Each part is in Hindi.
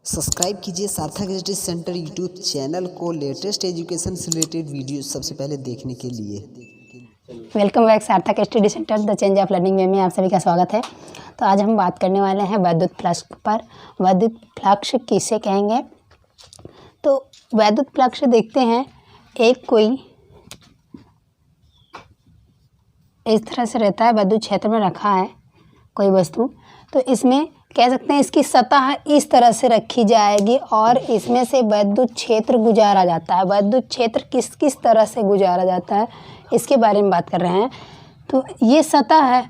सब्सक्राइब कीजिए सार्थक स्टडी सेंटर यूट्यूब चैनल को लेटेस्ट एजुकेशन से रिलेटेड वीडियो सबसे पहले देखने के लिए। वेलकम बैक सार्थक study centre the change of learning में आप सभी का स्वागत है। तो आज हम बात करने वाले हैं वैद्युत फ्लक्स पर। वैद्युत फ्लक्स किसे कहेंगे? तो वैद्युत फ्लक्स देखते हैं, एक कोई इस तरह से रहता है, वैद्युत क्षेत्र में रखा है कोई वस्तु, तो इसमें कह सकते हैं इसकी सतह इस तरह से रखी जाएगी और इसमें से वैद्युत क्षेत्र गुजारा जाता है। वैद्युत क्षेत्र किस किस तरह से गुजारा जाता है इसके बारे में बात कर रहे हैं। तो ये सतह है,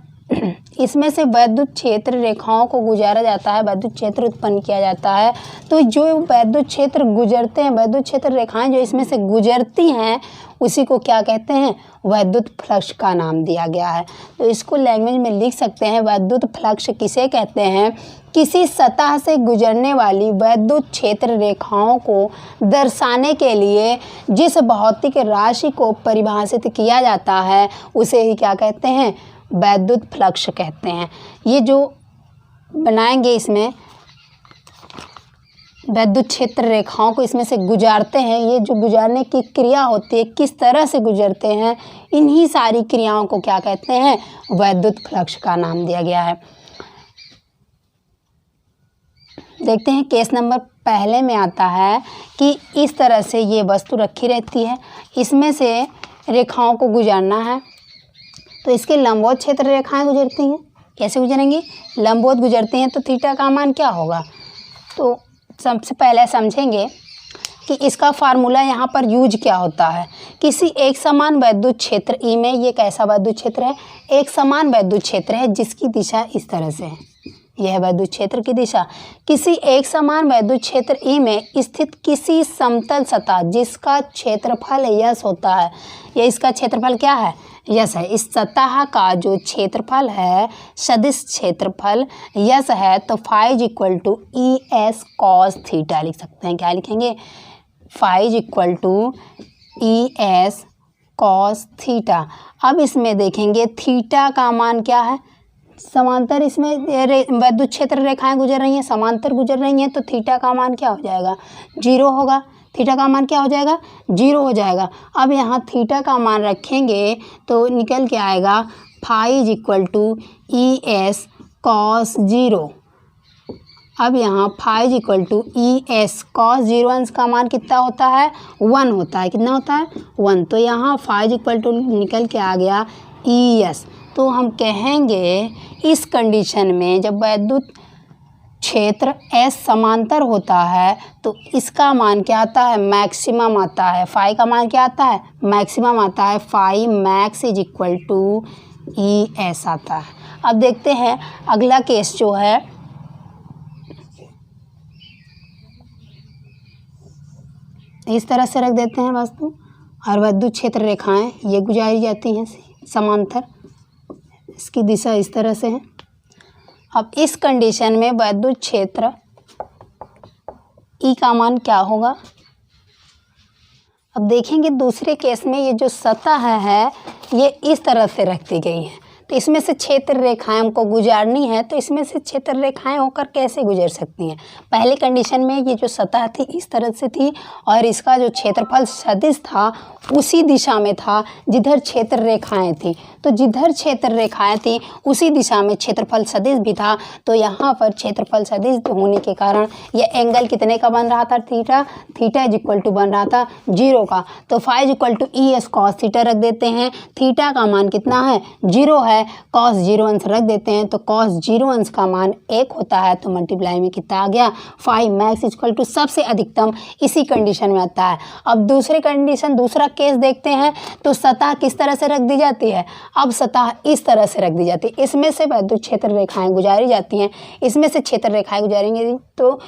इसमें से वैद्युत क्षेत्र रेखाओं को गुजारा जाता है, वैद्युत क्षेत्र उत्पन्न किया जाता है। तो जो वैद्युत क्षेत्र गुजरते हैं, वैद्युत क्षेत्र रेखाएं जो इसमें से गुजरती हैं, उसी को क्या कहते हैं? वैद्युत फ्लक्स का नाम दिया गया है। तो इसको लैंग्वेज में लिख सकते हैं, वैद्युत फ्लक्स किसे कहते हैं? किसी सतह से गुजरने वाली वैद्युत क्षेत्र रेखाओं को दर्शाने के लिए जिस भौतिक राशि को परिभाषित किया जाता है उसे ही क्या कहते हैं? वैद्युत फ्लक्स कहते हैं। ये जो बनाएंगे इसमें वैद्युत क्षेत्र रेखाओं को इसमें से गुजारते हैं, ये जो गुजारने की क्रिया होती है, किस तरह से गुजरते हैं, इन्हीं सारी क्रियाओं को क्या कहते हैं? वैद्युत फ्लक्स का नाम दिया गया है। देखते हैं केस नंबर पहले में आता है कि इस तरह से ये वस्तु रखी रहती है, इसमें से रेखाओं को गुजारना है। तो इसके लंबवत क्षेत्र रेखाएं गुजरती हैं, कैसे गुजरेंगी? लंबवत गुजरती हैं, तो थीटा का मान क्या होगा? तो सबसे पहले समझेंगे कि इसका फार्मूला यहाँ पर यूज क्या होता है। किसी एक समान वैद्युत क्षेत्र ई में, ये कैसा वैद्युत क्षेत्र है? एक समान वैद्युत क्षेत्र है जिसकी दिशा इस तरह से है, यह है वैद्युत क्षेत्र की दिशा। किसी एक समान वैद्युत क्षेत्र ई में स्थित किसी समतल सतह जिसका क्षेत्रफल यस होता है, या इसका क्षेत्रफल क्या है? यस है। इस सतह का जो क्षेत्रफल है, सदिश क्षेत्रफल यस है, तो phi is equal to E S cos theta लिख सकते हैं। क्या लिखेंगे? Phi is equal to E S cos theta. अब इसमें देखेंगे थीटा का मान क्या है? समांतर इसमें वैद्युत क्षेत्र रेखाएं गुजर रही हैं, समांतर गुजर रही हैं, तो थीटा का मान क्या हो जाएगा? 0 होगा। थीटा का मान क्या हो जाएगा? 0 हो जाएगा। अब यहाँ थीटा का मान रखेंगे तो निकल के आएगा phi is equal to E S cos 0। अब यहाँ phi is equal to E S cos 0 अंश का मान कितना होता है? 1 होता है। कितना होता है? 1। तो यहाँ फाई इज इक्वल टू निकल के आ गया ई एस। तो हम कहेंगे इस कंडीशन में जब वैद्युत क्षेत्र S समांतर होता है तो इसका मान क्या आता है? मैक्सिमम आता है। फाई का मान क्या आता है? मैक्सिमम आता है। Phi max is equal to E S आता है। अब देखते हैं अगला केस जो है, इस तरह से रख देते हैं वस्तु और वैद्युत क्षेत्र रेखाएं ये गुजारी जाती हैं समांतर, इसकी दिशा इस तरह से है। अब इस कंडीशन में वैद्युत क्षेत्र ई का मान क्या होगा? अब देखेंगे दूसरे केस में ये जो सतह है ये इस तरह से रख दी गई है, तो इसमें से क्षेत्र रेखाएं हमको गुजारनी है, तो इसमें से क्षेत्र रेखाएं होकर कैसे गुजर सकती हैं? पहले कंडीशन में ये जो सतह थी इस तरह से थी और इसका जो क्षेत्रफल सदिश था उसी दिशा में था जिधर क्षेत्र रेखाएं थी। तो जिधर क्षेत्र रेखाएं थी उसी दिशा में क्षेत्रफल सदिश भी था। तो यहाँ पर क्षेत्रफल सदिश होने के कारण यह एंगल कितने का बन रहा था? Theta. Theta is equal to बन रहा था 0 का। तो phi is equal to E S cos theta रख देते हैं। थीटा का मान कितना है? 0 है। कॉस 0 अंश रख देते हैं, तो कॉस 0 अंश का मान 1 होता है। तो मल्टीप्लाई में कितना आ गया? Phi max is equal to सबसे अधिकतम इसी कंडीशन में आता है। अब दूसरे कंडीशन, दूसरा केस देखते हैं। तो सतह किस तरह से रख दी जाती है? अब सतह इस तरह से रख दी जाती है, इसमें से वैद्युत क्षेत्र रेखाएं गुजारी जाती हैं, इसमें से क्षेत्र रेखाएं गुजारेंगे तो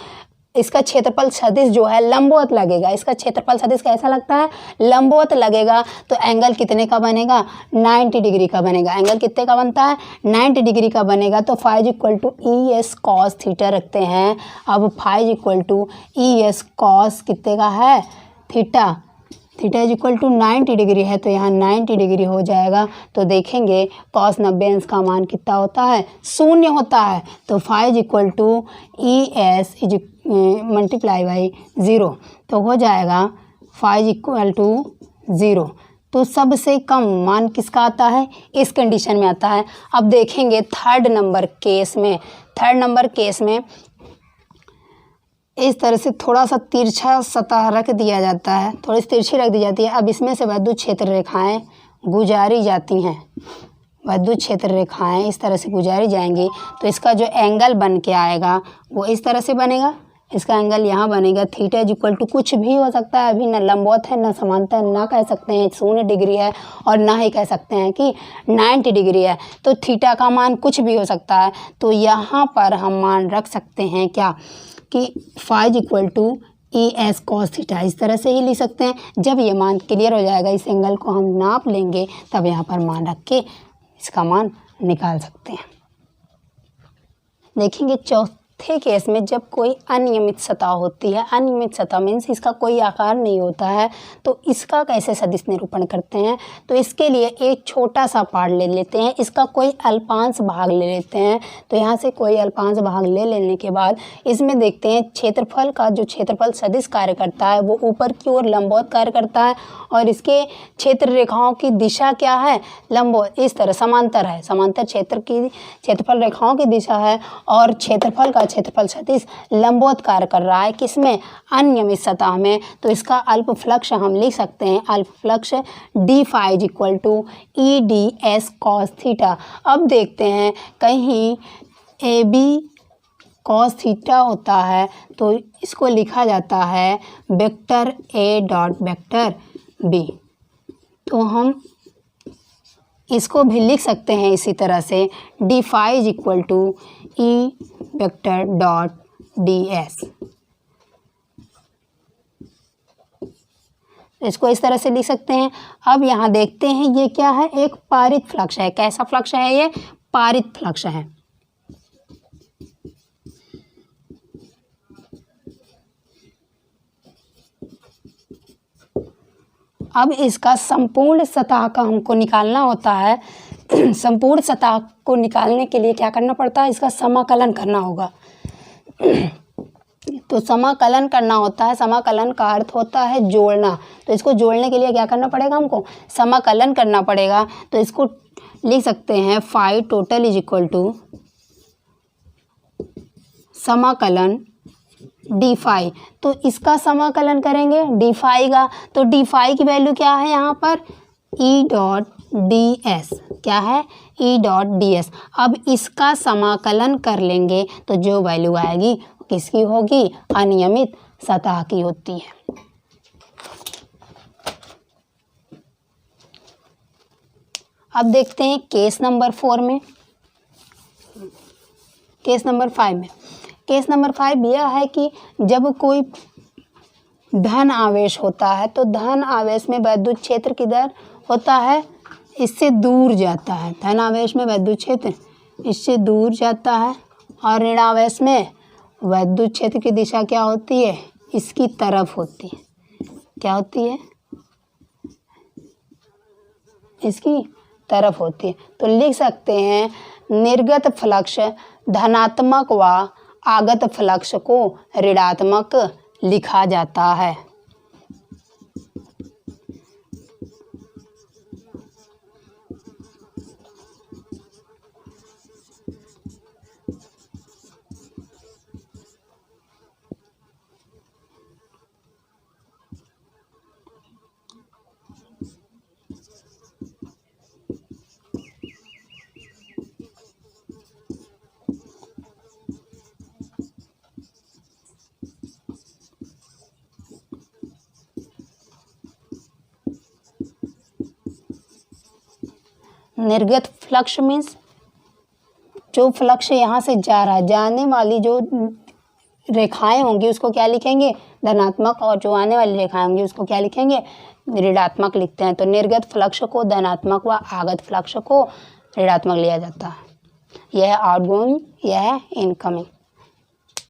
इसका क्षेत्रफल सदिश जो है लंबवत लगेगा। इसका क्षेत्रफल सदिश कैसा लगता है? लंबवत लगेगा। तो एंगल कितने का बनेगा? 90 डिग्री का बनेगा। एंगल कितने का बनता है? 90 डिग्री का बनेगा। तो phi equal to E S cos theta रखते हैं। अब phi equal to E S cos कितने का है? Theta. Theta is equal to 90 degree है तो यहाँ 90 डिग्री हो जाएगा। तो देखेंगे cos 90 अंश का मान कितना होता है, 0 होता है। तो phi is equal to E S is multiply by 0, तो हो जाएगा फाई इज इक्वल टू 0। तो सबसे कम मान किसका आता है, इस कंडीशन में आता है। अब देखेंगे थर्ड नंबर केस में इस तरह से थोड़ा सा तिरछा सतह रख दिया जाता है, थोड़ी सी तिरछी रख दी जाती है। अब इसमें से विद्युत क्षेत्र रेखाएं गुजारी जाती हैं, विद्युत क्षेत्र रेखाएं इस तरह से गुजारी जाएंगी। तो इसका जो एंगल बन के आएगा वो इस तरह से बनेगा, इसका एंगल यहाँ बनेगा। थीटा इज इक्वल टू कुछ भी हो सकता है, अभी ना लंबवत है ना समांतर, ना कह सकते हैं 0 डिग्री है और ना ही कह सकते हैं कि 90 डिग्री है। तो थीटा का मान कुछ भी हो सकता है। तो यहाँ पर हम मान रख सकते हैं क्या कि phi is equal to E S cos theta, इस तरह से ही लिख सकते हैं। जब ये मान क्लियर हो जाएगा, इस एंगल को हम नाप लेंगे, तब यहाँ पर मान रख के इसका मान निकाल सकते हैं। देखेंगे चौथे केस में जब कोई अनियमित सतह होती है, अनियमित सतह मीन्स इसका कोई आकार नहीं होता है, तो इसका कैसे सदिश निरूपण करते हैं। तो इसके लिए एक छोटा सा पार्ट ले लेते हैं, इसका कोई अल्पांश भाग ले लेते हैं। तो यहाँ से कोई अल्पांश भाग ले लेने के बाद इसमें देखते हैं क्षेत्रफल का जो क्षेत्रफल सदिश कार्य करता है वो ऊपर की ओर लंबवत कार्य करता है, और इसके क्षेत्र रेखाओं की दिशा क्या है, लंबवत, इस तरह समांतर है। समांतर क्षेत्रफल रेखाओं की दिशा है, और क्षेत्रफल का क्षेत्रफल सदिश लंबवत कार्य कर रहा है किसमें, अनियमित सतह में। तो इसका अल्प फ्लक्स हम लिख सकते हैं, अल्प flux d phi is equal to E d S cos theta. अब देखते हैं कहीं ए बी कॉस थीटा होता है तो इसको लिखा जाता है vector A dot vector B. तो हम इसको भी लिख सकते हैं इसी तरह से, d phi is equal to E vector dot d S. इसको इस तरह से लिख सकते हैं। अब यहाँ देखते हैं ये क्या है, एक पारित फ्लक्स है। कैसा फ्लक्स है ये, पारित फ्लक्स है। अब इसका संपूर्ण सतह का हमको निकालना होता है। संपूर्ण सतह को निकालने के लिए क्या करना पड़ता है, इसका समाकलन करना होगा। तो समाकलन करना होता है, समाकलन का अर्थ होता है जोड़ना। तो इसको जोड़ने के लिए क्या करना पड़ेगा, हमको समाकलन करना पड़ेगा। तो इसको लिख सकते हैं phi total is equal to समाकलन डी फाई। तो इसका समाकलन करेंगे डी फाई का, तो डी फाई की वैल्यू क्या है यहाँ पर, ई डॉट डी एस। क्या है, ई डॉट डी एस। अब इसका समाकलन कर लेंगे तो जो वैल्यू आएगी किसकी होगी, अनियमित सतह की होती है। अब देखते हैं केस नंबर 4 में, केस नंबर 5 में। केस नंबर 5 यह है कि जब कोई धन आवेश होता है तो धन आवेश में विद्युत क्षेत्र किधर होता है, इससे दूर जाता है। धन आवेश में विद्युत क्षेत्र इससे दूर जाता है, और ऋण आवेश में विद्युत क्षेत्र की दिशा क्या होती है, इसकी तरफ होती है। क्या होती है, इसकी तरफ होती है। तो लिख सकते हैं निर्गत फ्लक्स धनात्मक व आगत फ्लक्स को ऋणात्मक लिखा जाता है। निर्गत फ्लक्स मीन्स जो फ्लक्स यहाँ से जा रहा है, जाने वाली जो रेखाएं होंगी उसको क्या लिखेंगे, धनात्मक, और जो आने वाली रेखाएं होंगी उसको क्या लिखेंगे, ऋणात्मक लिखते हैं। तो निर्गत फ्लक्स को धनात्मक व आगत फ्लक्स को ऋणात्मक लिया जाता है। यह है आउटगोइंग, यह है इनकमिंग।